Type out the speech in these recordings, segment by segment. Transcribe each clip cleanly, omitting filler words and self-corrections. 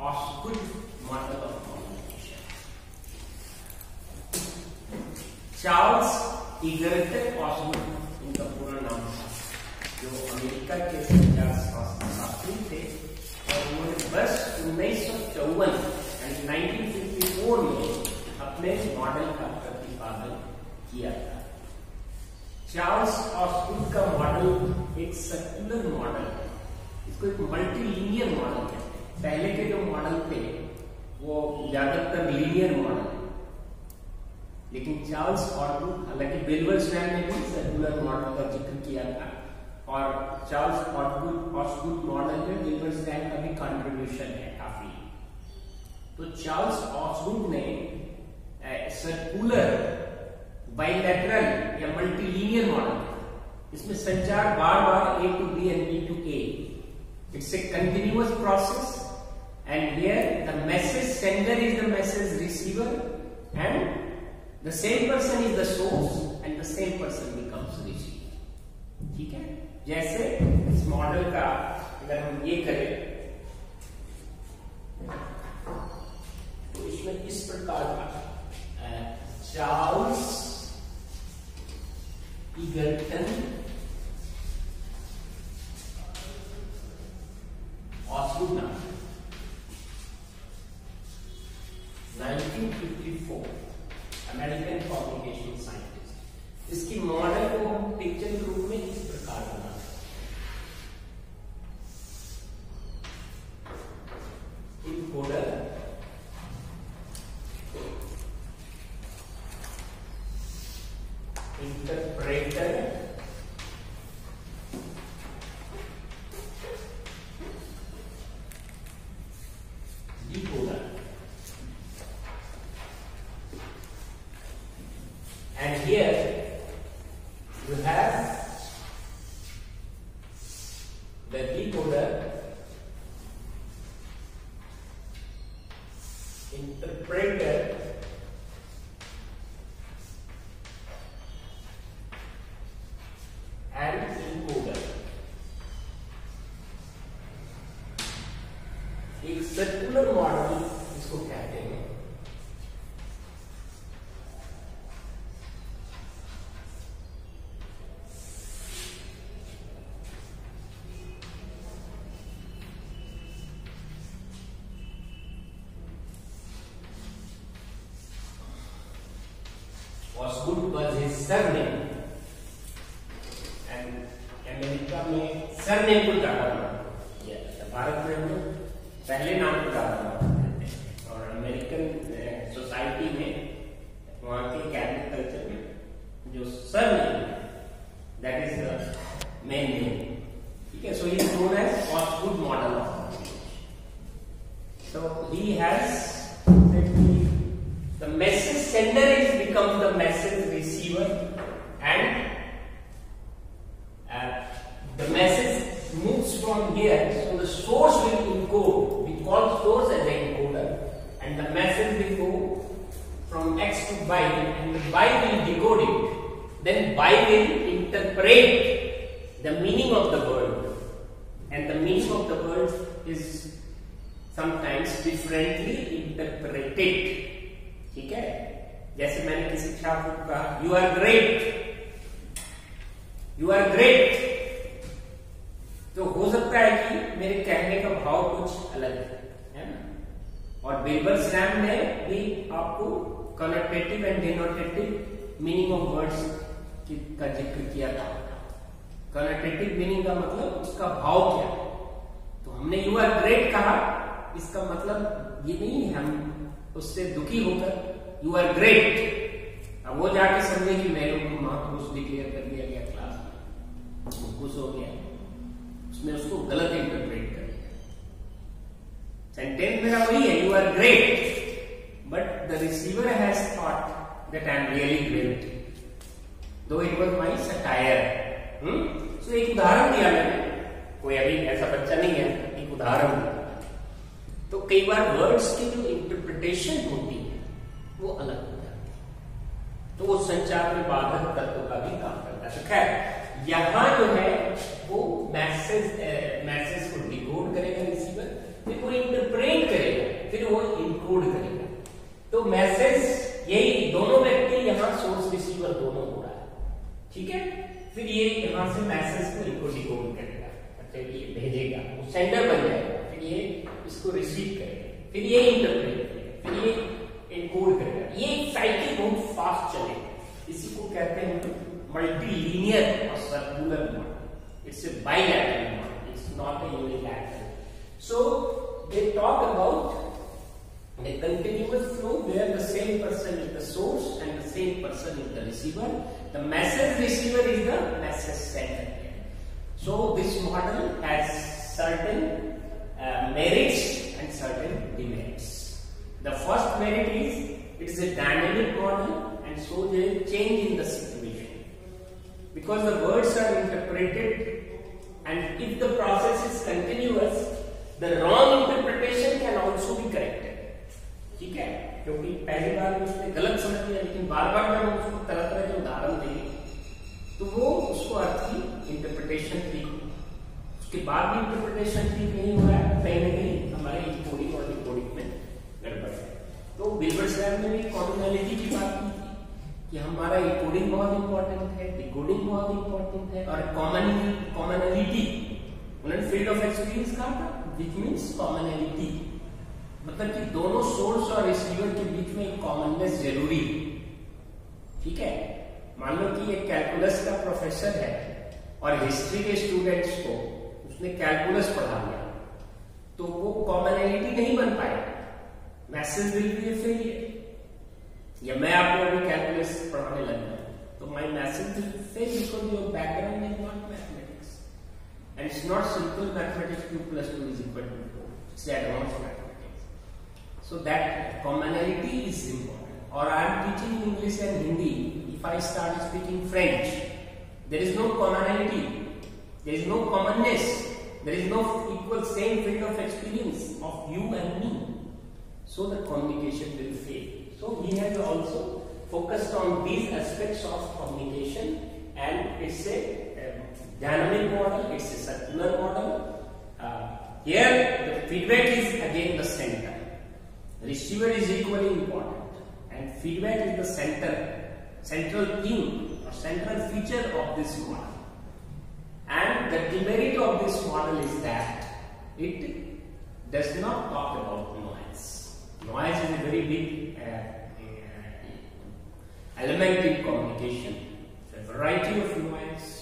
ऑस्गुड model of communication. Charles इगर्टन ऑस्गुड उनका पूरा नाम था, जो अमेरिका के संचार शास्त्री थे और उन्होंने वर्ष 1954 यानी 1954 में अपने मॉडल का प्रतिपादन किया था। चार्ल्स ऑस्गुड का मॉडल एक सर्कुलर मॉडल है, इसको एक मल्टीलीनियर मॉडल कहते हैं। पहले के जो मॉडल थे वो ज्यादातर लीनियर मॉडल है, लेकिन चार्ल्स ऑस्गुड, हालांकि विल्बरस्टैंड ने भी सर्कुलर मॉडल का जिक्र किया था और चार्ल्स ऑस्गुड मॉडल में विल्बरस्टैंड का भी कंट्रीब्यूशन है काफी। तो चार्ल्स ऑस्गुड ने सर्कुलर बाइलैटरल या मल्टीलीनियर मॉडल, इसमें संचार बार बार A to B and B to A. It's a continuous process and here the message sender is the message receiver and the same person is the source and the same person becomes receiver. ठीक है, जैसे इस model का अगर हम ये करें तो इसमें इस प्रकार का चार्ल्स इगर्टन ऑस्गुड नाम 1954 अमेरिकन कम्युनिकेशन साइंटिस्ट। इसकी मॉडल को हम पिक्चर के रूप में इस प्रकार बना encoder, interpreter, decoder, and here you have the decoder, interpreter, and encoder। एक सर्कुलर मॉडल इसको कहते हैं। Osgood was his surname and America में सरनेम को ज्यादा मानते हैं, भारत में हम पहले नाम को ज्यादा मानते हैं और अमेरिकन सोसाइटी में वहां के कैथलिक कल्चर में जो surname that is the main name. ठीक है, so he is known as Osgood model of communication. So he has the message sender is becomes the message receiver and the message moves from here, so the source will encode, we call source as an encoder, and the message will go from X to Y and the Y will decode it, then Y will interpret the meaning of the word and the meaning of the word is sometimes differently interpreted। ठीक है, जैसे मैंने किसी छात्र को कहा you are great, you are great, तो हो सकता है कि मेरे कहने का भाव कुछ अलग है ना। और विल्बरस्टैंड ने भी आपको कनोटेटिव and denotative meaning of words का जिक्र किया था। कनोटेटिव मीनिंग का मतलब उसका भाव क्या है। तो हमने यू आर ग्रेट कहा, इसका मतलब ये नहीं है हम उससे दुखी होकर यू आर ग्रेट, अब वो जाके समझे कि मेरे को महापुरुष डिक्लेयर कर दिया गया क्लास में, वो खुश हो गया, उसने उसको गलत इंटरप्रेट कर दिया। सेंटेंस मेरा वही है you are great, but the receiver has thought that I am really great though it was my satire. So एक उदाहरण दिया मैंने, कोई अभी ऐसा बच्चा नहीं है, एक उदाहरण दिया। तो कई बार वर्ड्स की जो इंटरप्रिटेशन होती है वो अलग हो जाती है, तो वो संचार में बाधक तत्व का भी काम करता है। खैर यहां जो है वो मैसेज को डिकोड करेगा रिसीवर, फिर वो इंटरप्रेट करेगा इनकोड करेगा। तो मैसेज यही दोनों व्यक्ति यहाँ सोर्स रिसीवर दोनों हो रहा है, ठीक है। फिर ये यहाँ से मैसेज को इनको डिकोड करेगा, मतलब ये भेजेगा, वो सेंडर बन जाएगा, फिर ये इसको रिसीव करेगा, फिर ये इंटरप्रेट करेगा, फिर ये इनकोड करेगा। ये एक साइकिल बहुत फास्ट चलेगा। इसी को कहते हैं मल्टी लीनियर और circular model. It's a bilateral model, it's not a unilateral. So they talk about a continuous flow where the same person is the source and the same person is the receiver. The message receiver is the message sender. So this model has certain merits and certain demerits. The first merit is it is a dynamic model, and so there is change in the situation because the words are interpreted, and if the process is continuous, the wrong interpretation can also be corrected. ठीक है, क्योंकि पहली बार में उसने गलत समझ लिया, लेकिन बार बार जब हम उसको तरह तरह के उदाहरण देंगे तो वो उसको अर्थ की इंटरप्रिटेशन ठीक, उसके बाद भी इंटरप्रिटेशन ठीक नहीं हो रहा है, कहीं ना कहीं हमारे इनकोडिंग और डिकोडिंग में गड़बड़ है। तो विल्बर्सलैम ने भी कॉमनैलिटी की बात की थी कि हमारा इनकोडिंग बहुत इंपॉर्टेंट है, डिकोडिंग बहुत इंपॉर्टेंट है, और कॉमनैलिटी उन्होंने फील्ड ऑफ एक्सपीरियंस कहा था, विच मीन्स कॉमनैलिटी, मतलब कि दोनों सोर्स और रिसीवर के बीच में एक कॉमननेस जरूरी है, ठीक है। मान लो कि एक कैलकुलस का प्रोफेसर है और हिस्ट्री के स्टूडेंट्स को उसने कैलकुलस पढ़ा दिया, तो वो कॉमनैलिटी नहीं बन पाएगा, message will be A failure. या मैं आपको अभी कैलकुलस पढ़ाने लग गया तो my message will fail because your background is not mathematics and it's not simple mathematics 2 + 2 = 4, it's advance mathematics. So that commonality is important. Or I am teaching English and Hindi. If I start speaking French, there is no commonality. There is no commonness. There is no equal same field of experience of you and me. So the communication will fail. So he has also focused on these aspects of communication, and it's a dynamic model. It's a circular model. Here the feedback is again the center. Receiver is equally important, and feedback is the central theme or central feature of this model. And the demerit of this model is that it does not talk about noise. Noise is a very big element in communication. It's a variety of noise.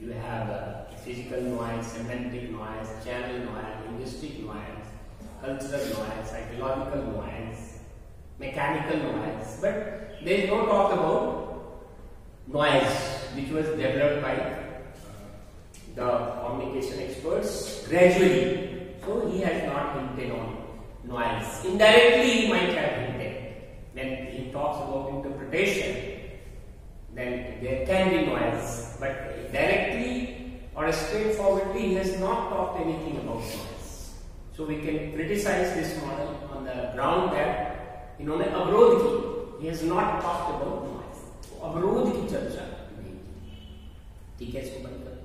You have physical noise, semantic noise, channel noise, linguistic noise, cultural noise, psychological noise, mechanical noise, but there is no talk about noise which was developed by the communication experts gradually. So he has not hinted on noise. Indirectly he might have hinted when he talks about interpretation, then there can be noise, but directly or straightforwardly he has not talked anything about noise. So we can criticize this model on the ground that इन्होंने अवरोध की, he has not talked about noise, अवरोध की चर्चा नहीं की, ठीक है, इसको बंद कर